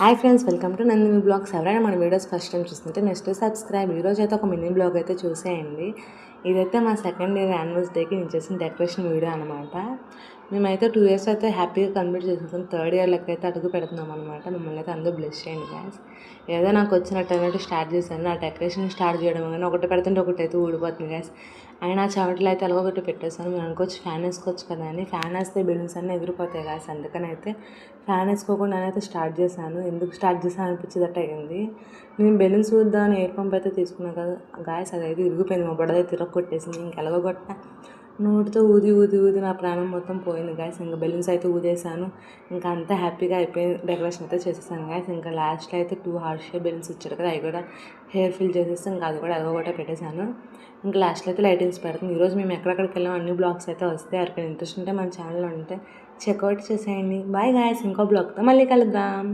Hi friends, welcome to Nandini blogs. ఎవరైనా మన videos first time చూస్తుంటే నెక్స్ట్ సబ్స్క్రైబ్. ఈరోజు అయితే ఒక మినీ బ్లాగ్ అయితే చూసేయండి. ఇదైతే మా సెకండ్ ఇయర్ యానివర్సరీకి నేను చేసిన డెకరేషన్ వీడియో అనమాట. మేమైతే 2 years అయితే హ్యాపీగా కంప్లీట్ చేసుకుని థర్డ్ ఇయర్లోకి అయితే అడుగు పెడుతున్నాం అనమాట. మిమ్మల్ని అయితే అందరూ బ్లెస్ చేయండి గాయ్స్. ఏదో నాకు వచ్చినట్టు అన్నట్టు స్టార్ట్ చేశాను. ఆ డెకరేషన్ స్టార్ట్ చేయడం కానీ ఒకటి పెడుతుంటే ఒకటి అయితే ఊడిపోతుంది గాయ్స్. అయినా చెమటలు అయితే ఎలాగొకటి పెట్టేశాను. మీరు అనుకోవచ్చు ఫ్యాన్ వేసుకోవచ్చు కదా అని. ఫ్యాన్ వేస్తే బెలూన్స్ అన్నీ ఎగిరిపోతాయి గాయ్స్. అందుకని అయితే ఫ్యాన్ వేసుకోకుండా అయితే స్టార్ట్ చేశాను. ఎందుకు స్టార్ట్ చేశాను అనిపించేదట్టు అయింది. నేను బెలూన్స్ చూద్దామని ఎయిర్ పంప్ అయితే తీసుకున్నాను కదా గాయస్, అదైతే ఇరిగిపోయింది. మా బుడదైతే తిరగొట్టేసింది. ఇంకెలాగో కొట్ట నోటితో ఊది ఊది ఊది నా ప్రాణం మొత్తం పోయింది గాయస్. ఇంకా బెలూన్స్ అయితే ఊదేశాను. ఇంకా అంతా హ్యాపీగా అయిపోయింది. డెకరేషన్ అయితే చేసేసాను గాయస్. ఇంకా లాస్ట్లో అయితే 2 హార్ట్ షేప్ బెలూన్స్ ఇచ్చాడు కదా, అవి కూడా హెయిర్ ఫిల్ చేసేసి ఇంకా అది కూడా అదొకటే పెట్టేశాను. ఇంకా లాస్ట్లో అయితే లైటింగ్స్ పెడతాం. ఈరోజు మేము ఎక్కడెక్కడికి వెళ్ళాం అన్ని బ్లాగ్స్ అయితే వస్తాయి. ఎవరికైనా ఇంట్రెస్ట్ ఉంటే మన ఛానల్ ఉంటే చెక్అవుట్ చేసేయండి. బాయ్ గాయస్, ఇంకో బ్లాగ్తో మళ్ళీ కలుద్దాం.